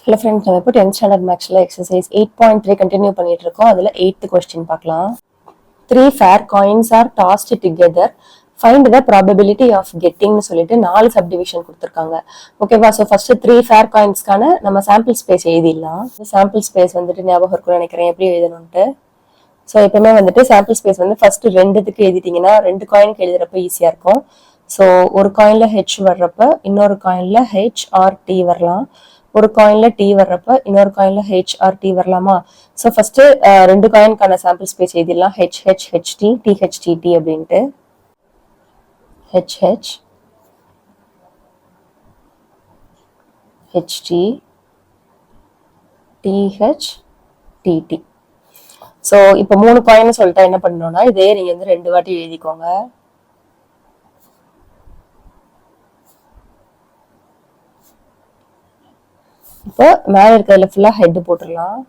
Hello friends, நம்ம இப்போ 10th standard mathsல exercise 8.3 continue பண்ணிட்டு இருக்கோம். அதுல 8th question பார்க்கலாம். 3 fair coins are tossed together. Find the probability of getting னு சொல்லிட்டு 4 subdivision கொடுத்திருக்காங்க. ஓகேவா? சோ ஃபர்ஸ்ட் 3 fair coinsக்கான நம்ம sample space எழுதிடலாம். sample space வந்துட்டு ஞாபகம் இருக்கும்னு நினைக்கிறேன் எப்படி எழுதணும்ட்டு. சோ எப்பவுமே வந்துட்டு sample space வந்து ஃபர்ஸ்ட் ரெண்டுத்துக்கு எழுதிட்டீங்கன்னா ரெண்டு காயினுக்கு எழுதுறப்ப ஈஸியா இருக்கும். சோ ஒரு காயின்ல h வர்றப்ப இன்னொரு காயின்ல h or t வரலாம். ஒரு காயின்ல டி வர்றப்ப இன்னொரு காயின்ல ஹெச் ஆர் டி வரலாமா? ஸோ ஃபர்ஸ்ட் ரெண்டு காயின்கான சாம்பிள் ஸ்பேஸ் எழுதிடலாம். H H H T T H T T அப்படின்ட்டு H H H T T H T T. So இப்போ மூணு காயின் சொல்லிட்டா என்ன பண்ணணும்னா இதே நீங்க வந்து ரெண்டு வாட்டி எழுதிக்கோங்க. இப்போ மேல இருக்கிறதுல ஃபுல்லா ஹெட் போட்டுடலாம்,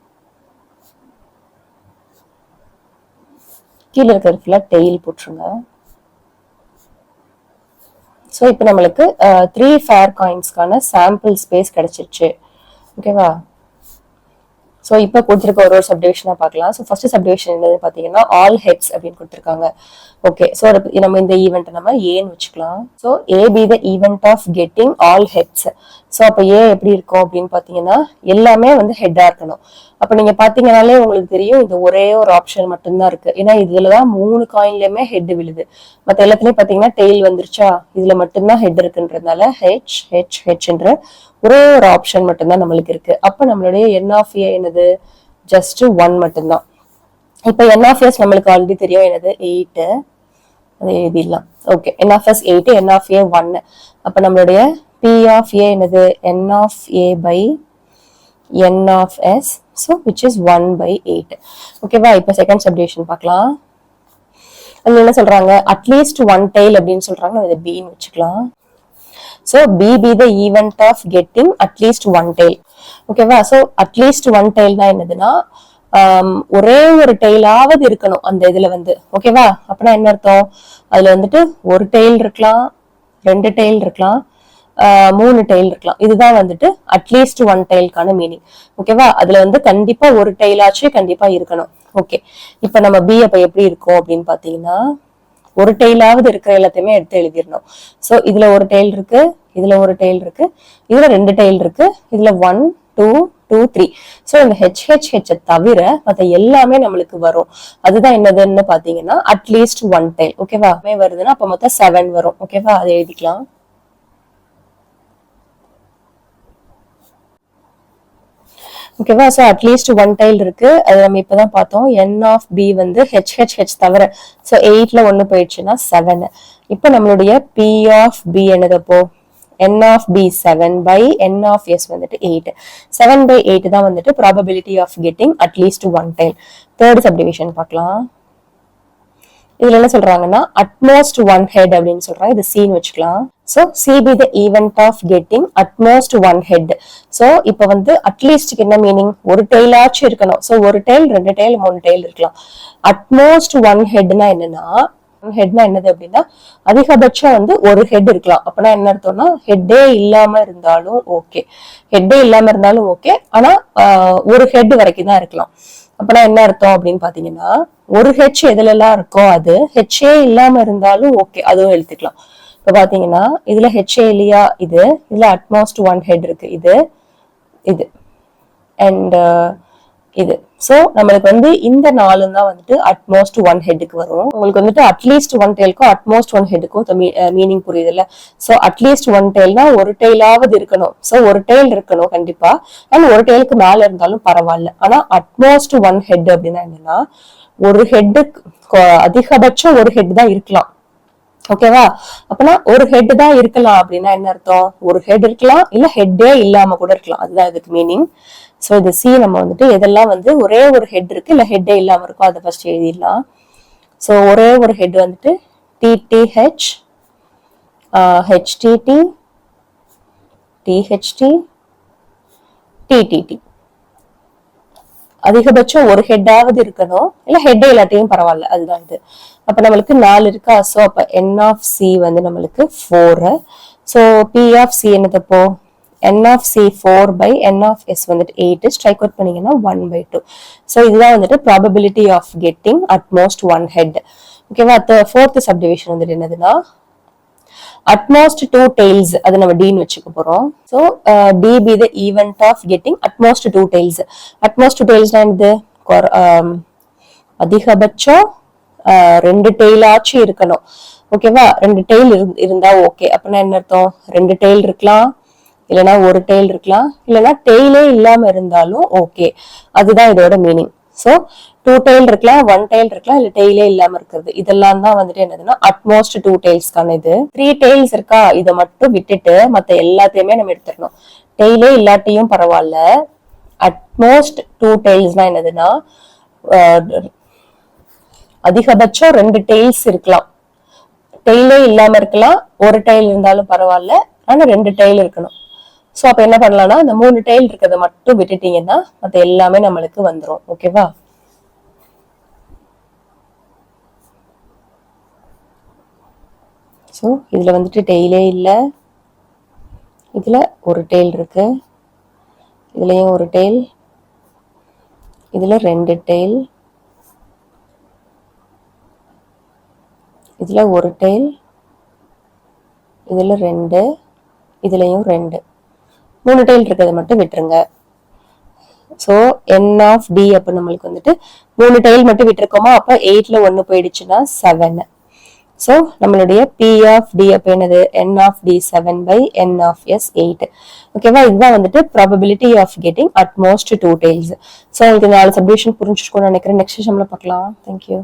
கீழே இருக்கிறது ஃபுல்லா டெயில் போட்டுருங்க. ஸோ இப்போ நம்மளுக்கு 3 ஃபேர் காயின்ஸ்க்கான சாம்பிள் ஸ்பேஸ் கிடைச்சிருச்சு. ஓகேவா? ஸோ இப்போ கொடுத்துருக்க ஒரு சப்டிவிஷனா பார்க்கலாம். ஸோ ஃபர்ஸ்ட் சப்டிவிஷன் என்னது பார்த்தீங்கன்னா ஆல் ஹெட்ஸ் அப்படின்னு கொடுத்துருக்காங்க. ஓகே, ஸோ நம்ம இந்த ஈவெண்ட் நம்ம ஏன்னு வச்சுக்கலாம். So A be the event of getting all heads. So அப்போ ஏ எப்படி இருக்கும் அப்படின்னு பார்த்தீங்கன்னா எல்லாமே வந்து ஹெட்டா இருக்கணும். அப்போ நீங்க பாத்தீங்கன்னாலே உங்களுக்கு தெரியும் இது ஒரே ஒரு ஆப்ஷன் மட்டும்தான் இருக்கு. ஏன்னா இதுலதான் மூணு காயின்லயுமே ஹெட் விழுது. மற்ற எல்லாத்துலயும் பாத்தீங்கன்னா டெய்ல் வந்துருச்சா, இதுல மட்டும்தான் ஹெட் இருக்குன்றதுனால ஹெச் ஹெச் ஹெச்ன்ற ஒரே ஒரு ஆப்ஷன் மட்டும்தான் நம்மளுக்கு இருக்கு. அப்ப நம்மளுடைய என் ஆஃப் ஏ என்னது ஜஸ்ட் 1 மட்டும்தான். இப்ப என் ஆஃப் எஸ் நம்மளுக்கு ஆல்ரெடி தெரியும் என்னது 8, அதை எழுதிடலாம். Okay, N of S 8, N of A 1. அப்ப நம்மளுடைய பி ஆஃப் ஏ என்னது N of A by N of S, so which is 1 by 8. ஓகேவா? இப்போ செகண்ட் சப்டிவிஷன் பார்க்கலாம். அதுல என்ன சொல்றாங்க அட்லீஸ்ட் ஒன் டெய்ல் அப்படின்னு சொல்றாங்க. நம்ம இதை பின்னு வச்சுக்கலாம். So B be the event of getting at least one tail. ஓகேவா? So at least one tail தான் என்னதுன்னா ஒரே ஒரு டெய்லாவது இருக்கணும் அந்த இதுல வந்து. ஓகேவா? அப்படின்னா என்ன அர்த்தம்? அதுல வந்துட்டு ஒரு டெய்ல் இருக்கலாம், ரெண்டு டெய்ல் இருக்கலாம், 3 டெய்ல் இருக்கலாம். இதுதான் வந்துட்டு அட்லீஸ்ட் ஒன் டெய்லுக்கான மீனிங். ஓகேவா? அதுல வந்து கண்டிப்பா ஒரு டெய்லாச்சும் கண்டிப்பா இருக்கணும். ஓகே, இப்ப நம்ம பி அப்ப எப்படி இருக்கும் அப்படின்னு பாத்தீங்கன்னா ஒரு டெய்லாவது இருக்கிற எல்லாத்தையுமே எடுத்து எழுதிடணும். சோ இதுல ஒரு டெய்ல் இருக்கு, இதுல ஒரு டெய்ல் இருக்கு, இதுல ரெண்டு டெய்ல் இருக்கு, இதுல 1 2 2 3. சோ இந்த ஹெச் ஹெச் ஹெச் தவிர மத்த எல்லாமே நம்மளுக்கு வரும். அதுதான் என்னதுன்னு பாத்தீங்கன்னா அட்லீஸ்ட் ஒன் டெய்ல். ஓகேவா? வருதுன்னா அப்ப மொத்தம் 7 வரும். ஓகேவா? அதை எழுதிக்கலாம். ஓகேவா? சோ அட்லீஸ்ட் ஒன் டைல் இருக்கு. அது நம்ம இப்பதான் பார்த்தோம். என் ஆஃப் பி வந்து ஹெச் ஹெச் ஹெச் தவிர. சோ 8ல 1 போயிடுச்சுன்னா 7. இப்போ நம்மளுடைய பி ஆஃப் பி என்னதப்போ N of B 7 by N of S வந்துட்டு 8. 7 by 8 தான் வந்துட்டு probability of getting at least one tail. Third subdivision பார்க்கலாம். இதுல என்ன சொல்றாங்கன்னா அட்மோஸ்ட் ஒன் ஹெட் அப்படின்னு சொல்றாங்க. இது சீன் வச்சுக்கலாம். So C be the event of getting at most one head. So இப்ப வந்து அட்லீஸ்ட்க்கு என்ன மீனிங்? ஒரு டெய்லாச்சும் இருக்கணும். சோ ஒரு டெய்ல், ரெண்டு டெய்ல், 3 டெய்ல் இருக்கலாம். அட்மோஸ்ட் ஒன் ஹெட்னா என்னன்னா ஹெட்னா என்னது அப்படின்னா அதிகபட்சம் வந்து ஒரு ஹெட் இருக்கலாம். அப்படின்னா என்ன அர்த்தம்னா ஹெட்டே இல்லாம இருந்தாலும் ஓகே, ஹெட்டே இல்லாம இருந்தாலும் ஓகே, ஆனா ஒரு ஹெட் வரைக்கும் தான் இருக்கலாம். அப்படின்னா என்ன அர்த்தம் அப்படின்னு பாத்தீங்கன்னா ஒரு ஹெச் எதுல எல்லாம் இருக்கோ அது ஹெச்ஏ இல்லாம இருந்தாலும் ஓகே, அதுவும் எழுத்துக்கலாம். இப்ப பாத்தீங்கன்னா இதுல ஹெச்ஏ இல்லையா, இது இதுல அட்மோஸ்ட் ஒன் ஹெட் இருக்கு, இது இது அண்ட் இது. சோ நம்மளுக்கு வந்து இந்த 4 தான் வந்துட்டு அட்மோஸ்ட் ஒன் ஹெட்டுக்கு வரும். உங்களுக்கு வந்துட்டு அட்லீஸ்ட் ஒன் டெய்லுக்கும் அட்மோஸ்ட் ஒன் ஹெட்டுக்கும் மீனிங் புரியுது இல்ல? சோ அட்லீஸ்ட் ஒன் டெய்ல்னா ஒரு டெய்லாவது இருக்கணும். சோ ஒரு டெய்ல் இருக்கணும் கண்டிப்பா, அண்ட் ஒரு டெய்லுக்கு மேல இருந்தாலும் பரவாயில்ல. ஆனா அட்மோஸ்ட் ஒன் ஹெட் அப்படின்னா என்னன்னா ஒரு ஹெட்டுக்கு அதிகபட்சம் ஒரு ஹெட் தான் இருக்கலாம். ஓகேவா? அப்பனா ஒரு ஹெட் தான் இருக்கலாம் அப்படின்னா என்ன அர்த்தம்? ஒரு ஹெட் இருக்கலாம், இல்ல ஹெட்டே இல்லாம கூட இருக்கலாம். அதுதான் இதுக்கு மீனிங். சோ இது சி நம்ம வந்துட்டு எதெல்லாம் வந்து ஒரே ஒரு ஹெட் இருக்கு இல்ல ஹெட்டே இல்லாம இருக்கும் அதை ஃபர்ஸ்ட் எழுதிடலாம். சோ ஒரே ஒரு ஹெட் வந்துட்டு டிடிஹெச், ஹெச்டிடி, டிஹெச்டி, டிடிடி. அதிகபட்சம் ஒரு ஹெட்டாவது இருக்கணும், இல்ல ஹெட் எல்லாத்தையும் பரவாயில்ல, அதுதான் இது. அப்ப நம்மளுக்கு 4 இருக்கா. சோ அப்ப என் ஆஃப் சி வந்து நம்மளுக்கு 4. சோ பி ஆஃப் சி என்னதப்போ n of c 4 by n of s வந்துட்டு 8 ஸ்ட்ரைக் அவுட் பண்ணீங்கன்னா 1/2. ஸோ இதுதான் வந்துட்டு probability of getting at most one head. ஓகேவா? ஃபோர்த் சப்டிவிஷன் வந்துட்டு என்னதுன்னா அட்மோஸ்ட் 2 tails, அது நம்ம டீன்னு வச்சுக்க போறோம். So D be the event of getting at most 2 tails. At most 2 tailsனா என்னது? அதிகபட்சம் 2 tail ஆச்சு இருக்கணும். ஓகேவா? 2 tail இருந்தா ஓகே. அப்படின்னா என்ன அர்த்தம்? 2 tail இருக்கலாம், இல்லைன்னா 1 tail இருக்கலாம், இல்லைன்னா டெய்லே இல்லாம இருந்தாலும் ஓகே. அதுதான் இதோட மீனிங். ஸோ 2 tail இருக்கலாம், 1 tail இருக்கலாம், இல்ல டெய்லே இல்லாம இருக்கிறது. இதெல்லாம் தான் வந்துட்டு என்னதுன்னா அட்மோஸ்ட் 2 tailsக்கான இது. 3 tails இருக்கா, இதை மட்டும் விட்டுட்டு மத்த எல்லாத்தையுமே நம்ம எடுத்துடணும். டெய்லே இல்லாட்டியும் பரவாயில்ல. அட்மோஸ்ட் 2 tailsனா என்னதுன்னா அதிகபட்சம் 2 tails இருக்கலாம், டெய்லே இல்லாம இருக்கலாம், 1 tail இருந்தாலும் பரவாயில்ல, ஆனா 2 tail இருக்கணும். சோ அப்ப என்ன பண்ணலாம்னா இந்த 3 tail இருக்கிறத மட்டும் விட்டுட்டீங்கன்னா மத்த எல்லாமே நம்மளுக்கு வந்துரும். ஓகேவா? சோ இதுல வந்துட்டு டெய்லே இல்ல, இதுல 1 tail இருக்கு, இதுலயும் 1 tail, இதுல 2 tail, இதுல 1 tail, இதுல 2, இதுலயும் 2. 3 tail இருக்கிறத மட்டும் விட்டுருங்க. சோ n of d அப்ப நம்மளுக்கு வந்துட்டு 3 tail மட்டும் விட்டுருக்கோமா, அப்ப 8ல 1 போயிடுச்சுன்னா 7. சோ நம்மளுடைய p of d அப்ப என்னது? n of d 7 by n of s 8. ஓகேவா? இதுதான் வந்துட்டு probability of getting at most 2 tails. So உங்களுக்கு 4 சப்டிவிஷன் புரிஞ்சிருக்கும்னு நினைக்கிறேன். நெக்ஸ்ட் செஷன்ல பார்க்கலாம். Thank you.